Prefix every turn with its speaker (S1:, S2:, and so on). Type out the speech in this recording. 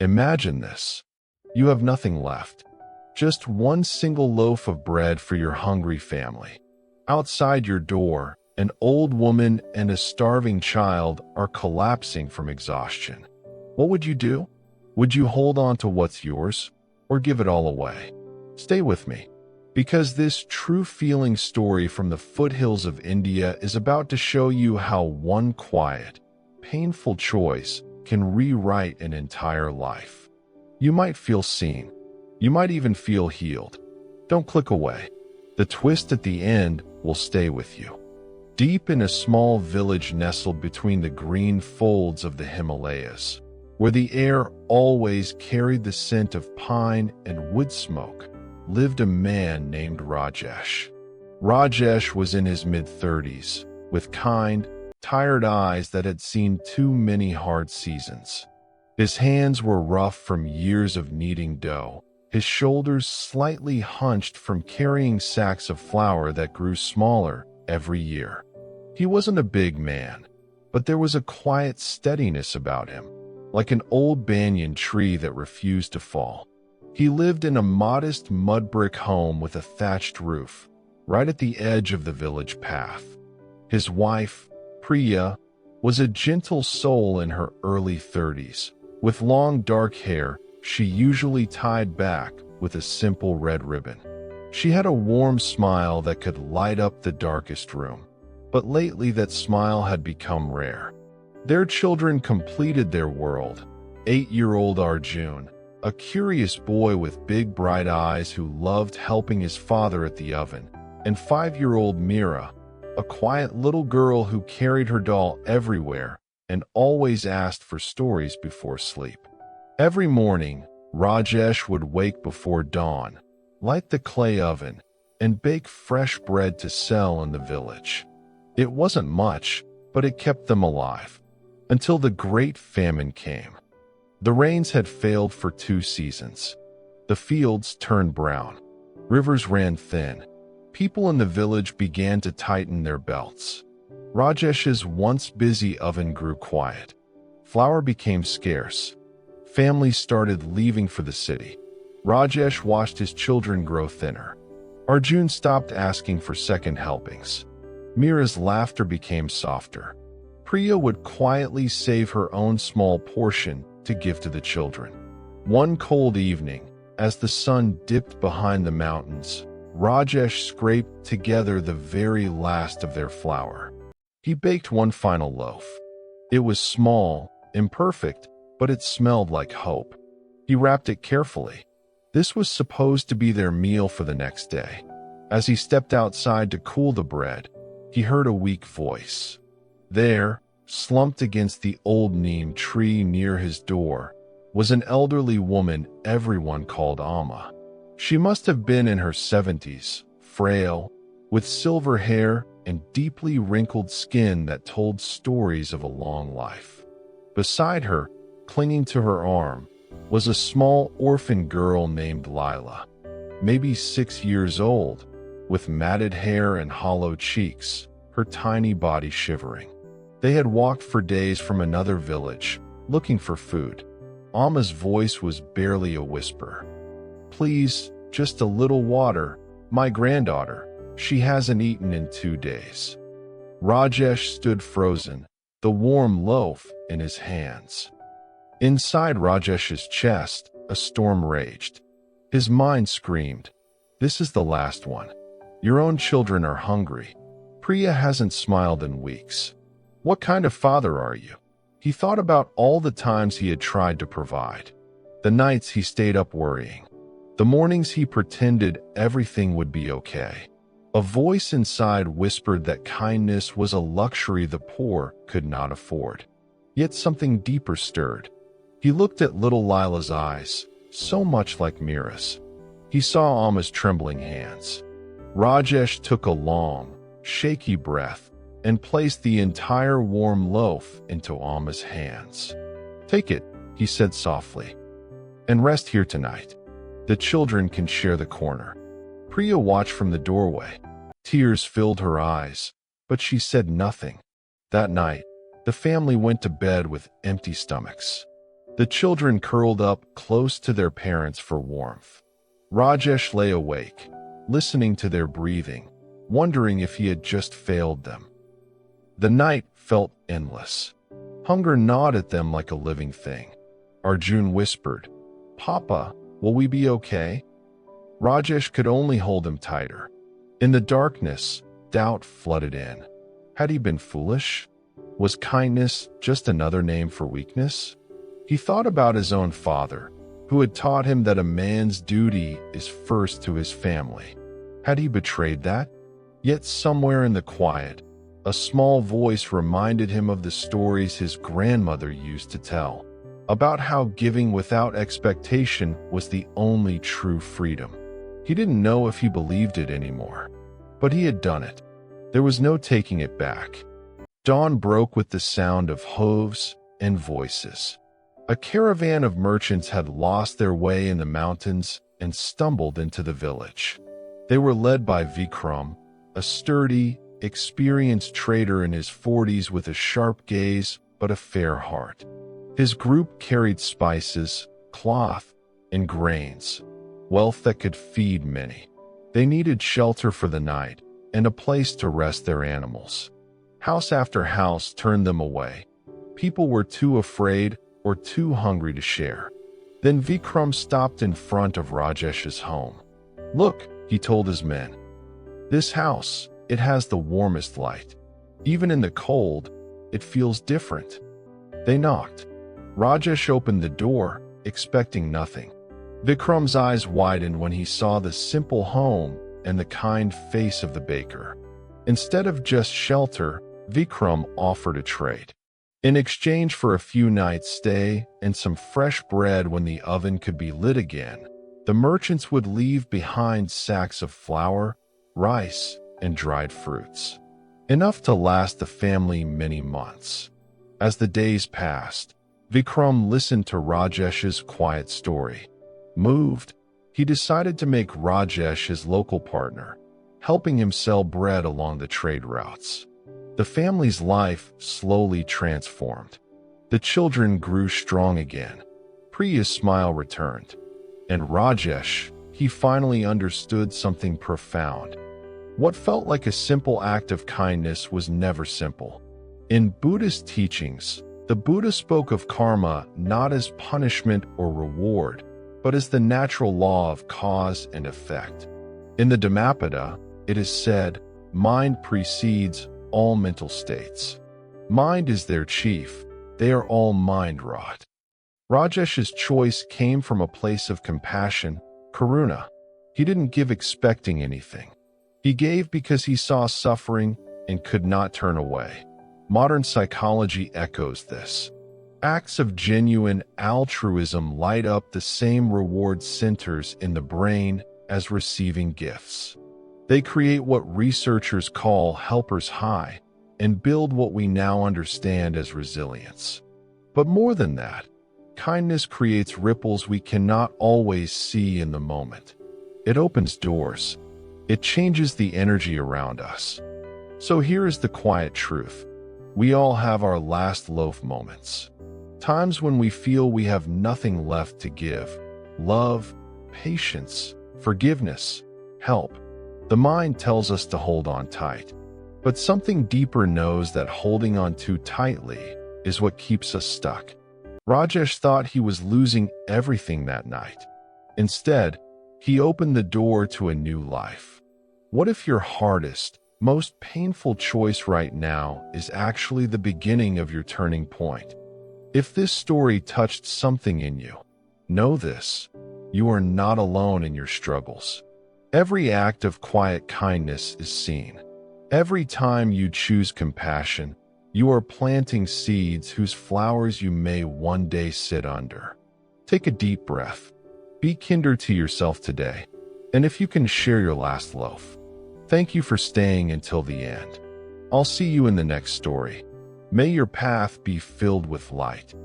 S1: Imagine this. You have nothing left. Just one single loaf of bread for your hungry family. Outside your door, an old woman and a starving child are collapsing from exhaustion. What would you do? Would you hold on to what's yours or give it all away? Stay with me, because this true feeling story from the foothills of India is about to show you how one quiet, painful choice can rewrite an entire life. You might feel seen. You might even feel healed. Don't click away. The twist at the end will stay with you. Deep in a small village nestled between the green folds of the Himalayas, where the air always carried the scent of pine and wood smoke, lived a man named Rajesh. Rajesh was in his mid-30s, with kind, tired eyes that had seen too many hard seasons. His hands were rough from years of kneading dough, his shoulders slightly hunched from carrying sacks of flour that grew smaller every year. He wasn't a big man, but there was a quiet steadiness about him, like an old banyan tree that refused to fall. He lived in a modest mud brick home with a thatched roof, right at the edge of the village path. His wife, Priya, was a gentle soul in her early 30s. With long dark hair, she usually tied back with a simple red ribbon. She had a warm smile that could light up the darkest room, but lately that smile had become rare. Their children completed their world. 8-year-old Arjun, a curious boy with big bright eyes who loved helping his father at the oven, and 5-year-old Mira, a quiet little girl who carried her doll everywhere and always asked for stories before sleep. Every morning, Rajesh would wake before dawn, light the clay oven, and bake fresh bread to sell in the village. It wasn't much, but it kept them alive. Until the Great Famine came. The rains had failed for 2 seasons. The fields turned brown. Rivers ran thin. People in the village began to tighten their belts. Rajesh's once busy oven grew quiet. Flour became scarce. Families started leaving for the city. Rajesh watched his children grow thinner. Arjun stopped asking for second helpings. Mira's laughter became softer. Priya would quietly save her own small portion to give to the children. One cold evening, as the sun dipped behind the mountains, Rajesh scraped together the very last of their flour. He baked one final loaf. It was small, imperfect, but it smelled like hope. He wrapped it carefully. This was supposed to be their meal for the next day. As he stepped outside to cool the bread, he heard a weak voice. There, slumped against the old neem tree near his door, was an elderly woman everyone called Amma. She must have been in her 70s, frail, with silver hair and deeply wrinkled skin that told stories of a long life. Beside her, clinging to her arm, was a small orphan girl named Lila, maybe 6 years old, with matted hair and hollow cheeks, her tiny body shivering. They had walked for days from another village, looking for food. Amma's voice was barely a whisper. "Please, just a little water. My granddaughter. She hasn't eaten in 2 days." Rajesh stood frozen, the warm loaf in his hands. Inside Rajesh's chest, a storm raged. His mind screamed, "This is the last one. Your own children are hungry. Priya hasn't smiled in weeks. What kind of father are you?" He thought about all the times he had tried to provide. The nights he stayed up worrying. The mornings he pretended everything would be okay. A voice inside whispered that kindness was a luxury the poor could not afford. Yet something deeper stirred. He looked at little Lila's eyes, so much like Mira's. He saw Amma's trembling hands. Rajesh took a long, shaky breath and placed the entire warm loaf into Amma's hands. "Take it," he said softly, "and rest here tonight. The children can share the corner." Priya watched from the doorway. Tears filled her eyes, but she said nothing. That night, the family went to bed with empty stomachs. The children curled up close to their parents for warmth. Rajesh lay awake, listening to their breathing, wondering if he had just failed them. The night felt endless. Hunger gnawed at them like a living thing. Arjun whispered, "Papa, will we be okay?" Rajesh could only hold him tighter. In the darkness, doubt flooded in. Had he been foolish? Was kindness just another name for weakness? He thought about his own father, who had taught him that a man's duty is first to his family. Had he betrayed that? Yet somewhere in the quiet, a small voice reminded him of the stories his grandmother used to tell, about how giving without expectation was the only true freedom. He didn't know if he believed it anymore, but he had done it. There was no taking it back. Dawn broke with the sound of hooves and voices. A caravan of merchants had lost their way in the mountains and stumbled into the village. They were led by Vikram, a sturdy, experienced trader in his 40s with a sharp gaze but a fair heart. His group carried spices, cloth, and grains, wealth that could feed many. They needed shelter for the night and a place to rest their animals. House after house turned them away. People were too afraid or too hungry to share. Then Vikram stopped in front of Rajesh's home. "Look," he told his men. "This house, it has the warmest light. Even in the cold, it feels different." They knocked. Rajesh opened the door, expecting nothing. Vikram's eyes widened when he saw the simple home and the kind face of the baker. Instead of just shelter, Vikram offered a trade. In exchange for a few nights' stay and some fresh bread when the oven could be lit again, the merchants would leave behind sacks of flour, rice, and dried fruits, enough to last the family many months. As the days passed, Vikram listened to Rajesh's quiet story. Moved, he decided to make Rajesh his local partner, helping him sell bread along the trade routes. The family's life slowly transformed. The children grew strong again. Priya's smile returned. And Rajesh, he finally understood something profound. What felt like a simple act of kindness was never simple. In Buddhist teachings, the Buddha spoke of karma not as punishment or reward, but as the natural law of cause and effect. In the Dhammapada, it is said, "Mind precedes all mental states. Mind is their chief. They are all mind-wrought." Rajesh's choice came from a place of compassion, karuna. He didn't give expecting anything. He gave because he saw suffering and could not turn away. Modern psychology echoes this. Acts of genuine altruism light up the same reward centers in the brain as receiving gifts. They create what researchers call helper's high and build what we now understand as resilience. But more than that, kindness creates ripples we cannot always see in the moment. It opens doors. It changes the energy around us. So here is the quiet truth. We all have our last loaf moments. Times when we feel we have nothing left to give. Love, patience, forgiveness, help. The mind tells us to hold on tight. But something deeper knows that holding on too tightly is what keeps us stuck. Rajesh thought he was losing everything that night. Instead, he opened the door to a new life. What if your hardest, most painful choice right now is actually the beginning of your turning point? If this story touched something in you, know this: you are not alone in your struggles. Every act of quiet kindness is seen. Every time you choose compassion, you are planting seeds whose flowers you may one day sit under. Take a deep breath. Be kinder to yourself today. And if you can, share your last loaf. Thank you for staying until the end. I'll see you in the next story. May your path be filled with light.